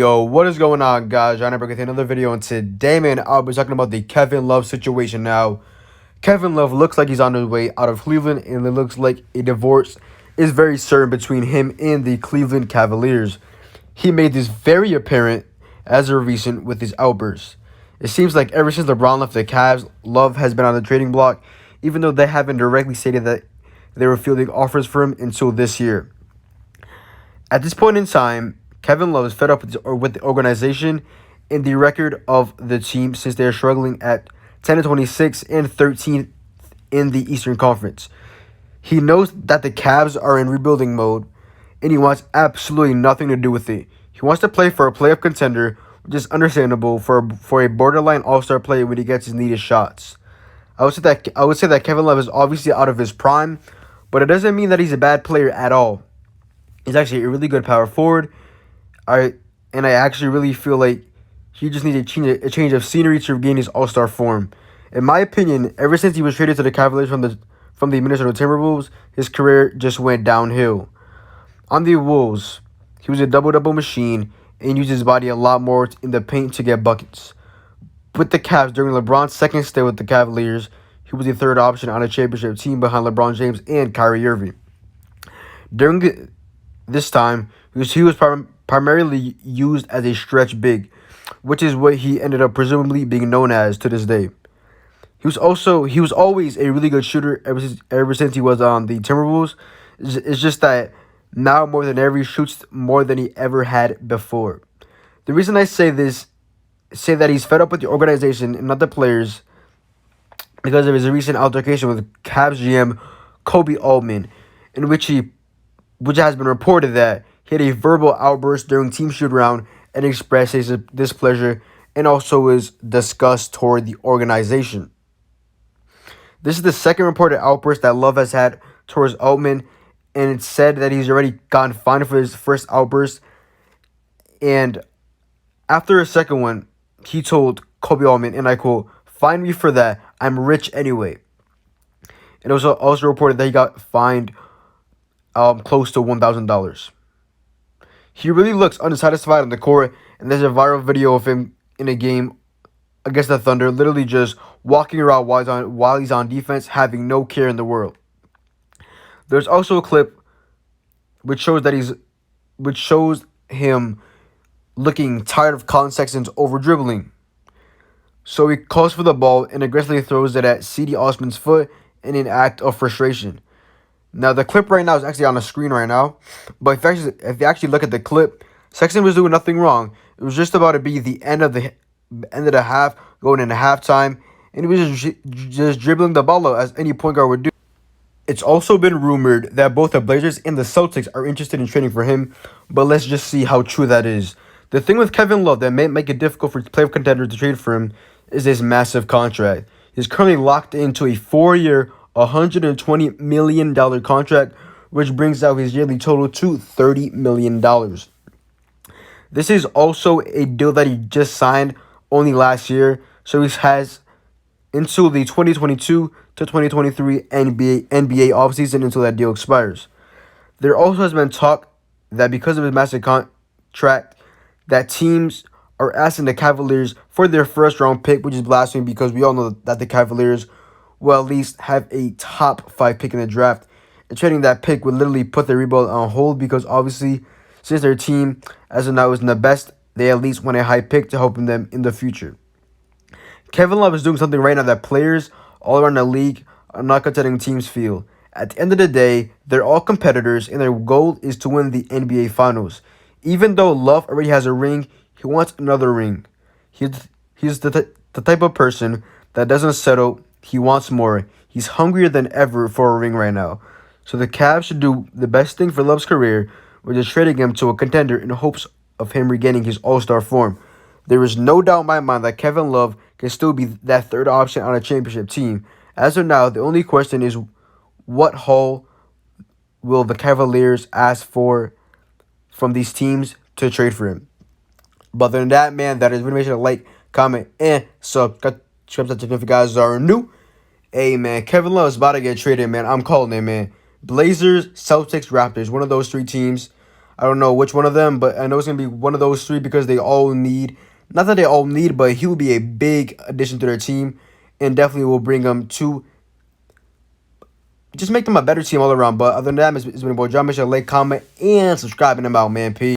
Yo, what is going on, guys? I'm back with another video, and today, man, I'll be talking about the Kevin Love situation. Now, Kevin Love looks like he's on his way out of Cleveland, and it looks like a divorce is very certain between him and the Cleveland Cavaliers. He made this very apparent as of recent with his outbursts. It seems like ever since LeBron left the Cavs, Love has been on the trading block, even though they haven't directly stated that they were fielding offers for him until this year. At this point in time, Kevin Love is fed up with the organization and the record of the team since they are struggling at 10-26 and 13th in the Eastern Conference. He knows that the Cavs are in rebuilding mode, and he wants absolutely nothing to do with it. He wants to play for a playoff contender, which is understandable for a borderline all-star player when he gets his needed shots. I would say that Kevin Love is obviously out of his prime, but it doesn't mean that he's a bad player at all. He's actually a really good power forward. I actually really feel like he just needs a change of scenery to regain his all-star form. In my opinion, ever since he was traded to the Cavaliers from the Minnesota Timberwolves, his career just went downhill. On the Wolves, he was a double-double machine and used his body a lot more in the paint to get buckets. With the Cavs, during LeBron's second stay with the Cavaliers, he was the third option on a championship team behind LeBron James and Kyrie Irving. During this time, he was primarily used as a stretch big, which is what he ended up presumably being known as to this day. He was always a really good shooter ever since he was on the Timberwolves. It's just that now more than ever he shoots more than he ever had before. The reason I say that he's fed up with the organization and not the players, because of his recent altercation with Cavs GM Kobe Altman, in which has been reported that he had a verbal outburst during team shoot-around and expressed his displeasure and also his disgust toward the organization. This is the second reported outburst that Love has had towards Altman, and it's said that he's already gotten fined for his first outburst. And after a second one, he told Kobe Altman, and I quote, "Fine me for that. I'm rich anyway." And it was also reported that he got fined close to $1,000. He really looks unsatisfied on the court, and there's a viral video of him in a game against the Thunder, literally just walking around while he's on defense, having no care in the world. There's also a clip which shows him looking tired of Colin Sexton's over dribbling. So he calls for the ball and aggressively throws it at C.D. Osman's foot in an act of frustration. Now, the clip right now is actually on the screen right now, but if you actually look at the clip, Sexton was doing nothing wrong. It was just about to be the end of the half, going into halftime, and he was just dribbling the ball out as any point guard would do. It's also been rumored that both the Blazers and the Celtics are interested in trading for him, but let's just see how true that is. The thing with Kevin Love that may make it difficult for playoff contenders to trade for him is his massive contract. He's currently locked into a 4-year, $120 million contract, which brings out his yearly total to $30 million. This is also a deal that he just signed only last year, so he has until the 2022 to 2023 NBA offseason until that deal expires. There also has been talk that because of his massive contract, that teams are asking the Cavaliers for their first-round pick, which is blasphemy because we all know that the Cavaliers will at least have a top 5 pick in the draft. And trading that pick would literally put their rebuild on hold because obviously, since their team as of now isn't the best, they at least want a high pick to help them in the future. Kevin Love is doing something right now that players all around the league are not contending teams feel. At the end of the day, they're all competitors, and their goal is to win the NBA Finals. Even though Love already has a ring, he wants another ring. He's the type of person that doesn't settle. He wants more. He's hungrier than ever for a ring right now. So the Cavs should do the best thing for Love's career, which is trading him to a contender in hopes of him regaining his all-star form. There is no doubt in my mind that Kevin Love can still be that third option on a championship team. As of now, the only question is what haul will the Cavaliers ask for from these teams to trade for him. But other than that, man, that is information to like, comment, and subscribe if you guys are new. Hey, man, Kevin Love is about to get traded, man. I'm calling it, man. Blazers, Celtics, Raptors, one of those three teams. I don't know which one of them, but I know it's going to be one of those three because they all need, not that they all need, but he will be a big addition to their team and definitely will bring them to just make them a better team all around. But other than that, it's been a boy John. Make sure to like, comment, and subscribe. And I'm out, man. Peace.